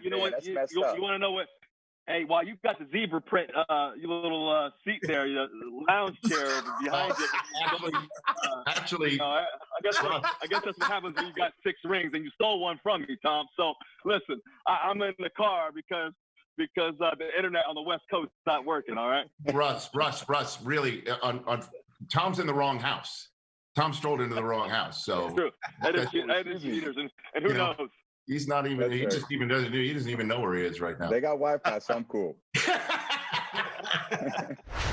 You know what? That's You messed up. want to know what? Hey, while you got the zebra print, your little seat there, your lounge chair behind you. Actually, I guess that's what happens when you got 6 rings and you stole one from me, Tom. So listen, I'm in the car because the internet on the West Coast is not working. All right. Russ, really, Tom's in the wrong house. Tom strolled into the wrong house. So that's true. That is cheaters, and who knows? He's not even. He just even doesn't. He doesn't even know where he is right now. They got Wi-Fi, so I'm cool.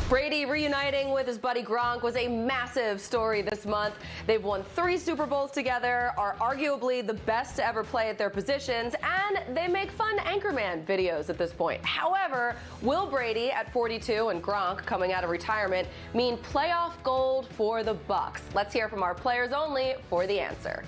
Brady reuniting with his buddy Gronk was a massive story this month. They've won 3 Super Bowls together, are arguably the best to ever play at their positions, and they make fun Anchorman videos at this point. However, will Brady at 42 and Gronk coming out of retirement mean playoff gold for the Bucs? Let's hear from our players only for the answer.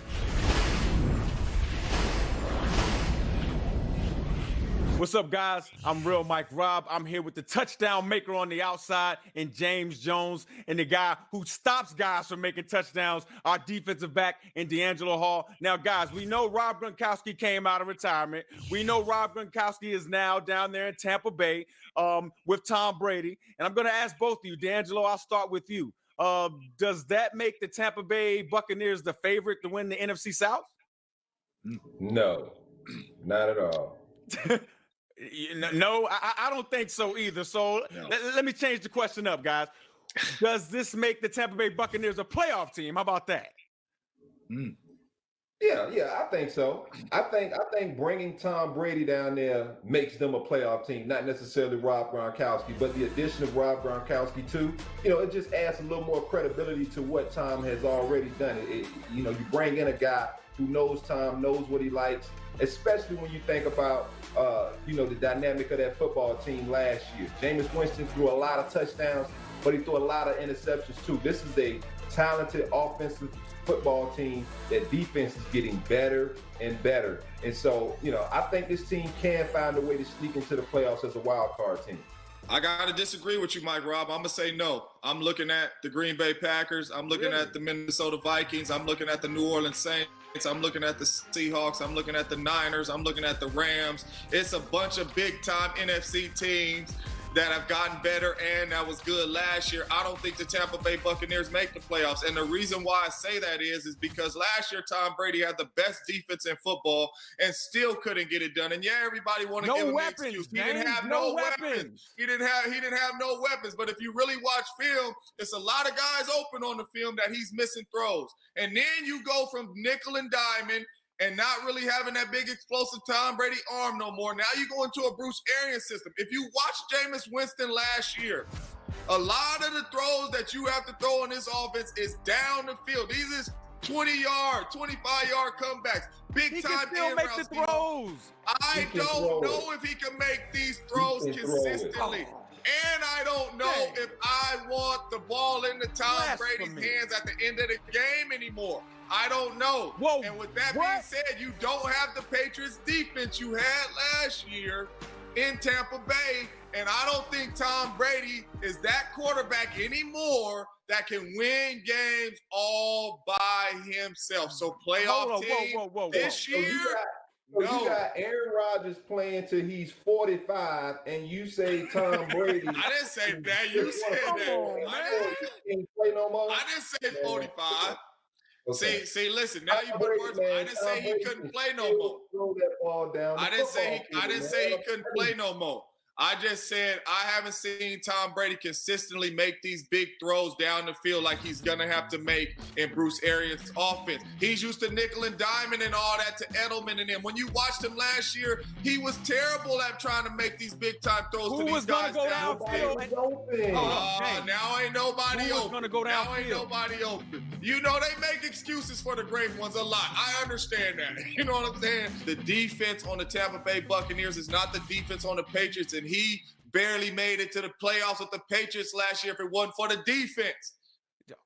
What's up, guys? I'm Real Mike Robb. I'm here with the touchdown maker on the outside and James Jones, and the guy who stops guys from making touchdowns, our defensive back in DeAngelo Hall. Now, guys, we know Rob Gronkowski came out of retirement. We know Rob Gronkowski is now down there in Tampa Bay with Tom Brady. And I'm going to ask both of you. DeAngelo, I'll start with you. Does that make the Tampa Bay Buccaneers the favorite to win the NFC South? No, not at all. No, I don't think so either. So let me change the question up, guys. Does this make the Tampa Bay Buccaneers a playoff team? How about that? Yeah, I think so. I think bringing Tom Brady down there makes them a playoff team, not necessarily Rob Gronkowski, but the addition of Rob Gronkowski too, it just adds a little more credibility to what Tom has already done. You bring in a guy who knows Tom, knows what he likes, especially when you think about the dynamic of that football team last year. Jameis Winston threw a lot of touchdowns, but he threw a lot of interceptions too. This is a talented offensive football team. That defense is getting better and better. And so, I think this team can find a way to sneak into the playoffs as a wild card team. I got to disagree with you, Mike Robb. I'm going to say no. I'm looking at the Green Bay Packers. I'm looking at the Minnesota Vikings. I'm looking at the New Orleans Saints. I'm looking at the Seahawks. I'm looking at the Niners. I'm looking at the Rams. It's a bunch of big-time NFC teams that have gotten better and that was good last year. I don't think the Tampa Bay Buccaneers make the playoffs. And the reason why I say that is because last year Tom Brady had the best defense in football and still couldn't get it done. And everybody want to give him an excuse. He didn't have no weapons. He didn't have no weapons. But if you really watch film, it's a lot of guys open on the film that he's missing throws. And then you go from nickel and diamond and not really having that big explosive Tom Brady arm no more. Now you go into a Bruce Arians system. If you watch Jameis Winston last year, a lot of the throws that you have to throw in this offense is down the field. These is 20-yard, 25-yard comebacks. Big time in make the throws. I don't know if he can make these throws consistently. And I don't know if I want the ball in the Tom Brady's hands at the end of the game anymore. I don't know. Whoa, and with that being said, you don't have the Patriots defense you had last year in Tampa Bay. And I don't think Tom Brady is that quarterback anymore that can win games all by himself. So playoff team this year. You got Aaron Rodgers playing till he's 45, and you say Tom Brady. I didn't say that. You said that. I didn't say 45. Okay. See, listen. Now you put words. I didn't say he couldn't play no more. Throw that ball down. I didn't say he couldn't play no more. I just said I haven't seen Tom Brady consistently make these big throws down the field like he's going to have to make in Bruce Arians' offense. He's used to nickel and diamond and all that to Edelman and them. When you watched him last year, he was terrible at trying to make these big-time throws to these guys downfield. Now ain't nobody open. Now ain't nobody open. You know, they make excuses for the great ones a lot. I understand that. You know what I'm saying? The defense on the Tampa Bay Buccaneers is not the defense on the Patriots, and he barely made it to the playoffs with the Patriots last year if it wasn't for the defense.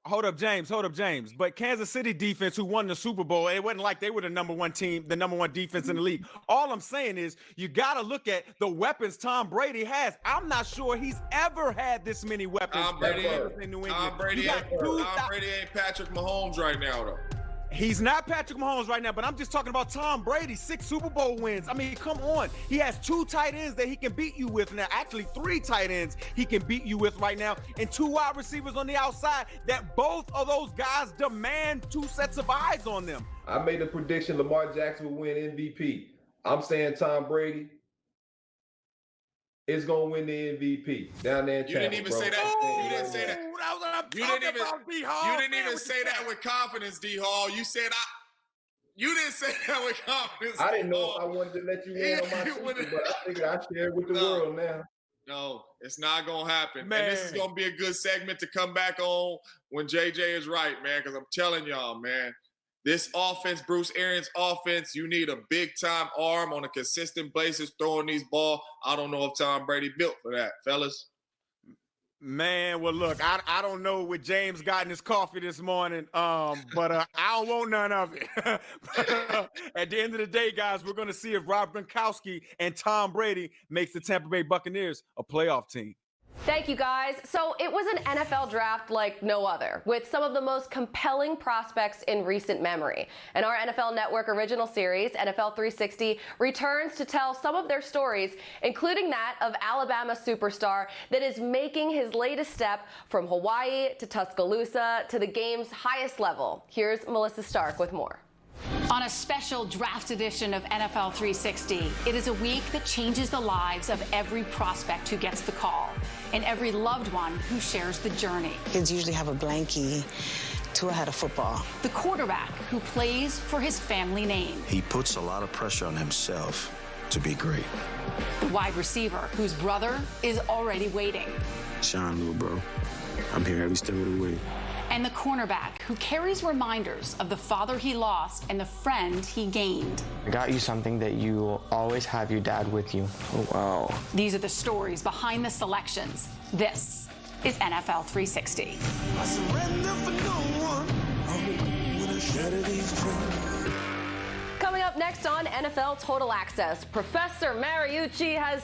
Hold up, James. But Kansas City defense, who won the Super Bowl, it wasn't like they were the number one team, the number one defense in the league. All I'm saying is you got to look at the weapons Tom Brady has. I'm not sure he's ever had this many weapons in New England. Tom Brady ain't Patrick Mahomes right now, though. He's not Patrick Mahomes right now, but I'm just talking about Tom Brady, 6 Super Bowl wins. I mean, come on. He has 2 tight ends that he can beat you with now. Actually, 3 tight ends he can beat you with right now, and 2 wide receivers on the outside that both of those guys demand 2 sets of eyes on them. I made a prediction Lamar Jackson will win MVP. I'm saying Tom Brady is going to win the MVP down there in You didn't Tampa, even bro. say that. You didn't say that. That's what I'm You talking didn't even, about, D-Hall. you didn't even say that with confidence, D-Hall. You said you didn't say that with confidence. I didn't know if I wanted to let you in on my secret, but I figured I'd share it with the world now. No, it's not going to happen. Man. And this is going to be a good segment to come back on when JJ is right, man, because I'm telling y'all, man, this offense, Bruce Arians' offense, you need a big-time arm on a consistent basis throwing these balls. I don't know if Tom Brady built for that, fellas. Man, well, look, I don't know what James got in his coffee this morning, but I don't want none of it. At the end of the day, guys, we're going to see if Rob Gronkowski and Tom Brady makes the Tampa Bay Buccaneers a playoff team. Thank you, guys. So it was an NFL draft like no other, with some of the most compelling prospects in recent memory. And our NFL Network original series, NFL 360, returns to tell some of their stories, including that of Alabama superstar that is making his latest step from Hawaii to Tuscaloosa to the game's highest level. Here's Melissa Stark with more. On a special draft edition of NFL 360, it is a week that changes the lives of every prospect who gets the call and every loved one who shares the journey. Kids usually have a blankie to ahead of football. The quarterback who plays for his family name. He puts a lot of pressure on himself to be great. The wide receiver whose brother is already waiting. Sean, little bro, I'm here every step of the way. And the cornerback who carries reminders of the father he lost and the friend he gained. I got you something that you will always have your dad with you. Oh, wow. These are the stories behind the selections. This is NFL 360. I surrender for no one. I'm gonna shatter these dreams. Coming up next on NFL Total Access, Professor Mariucci has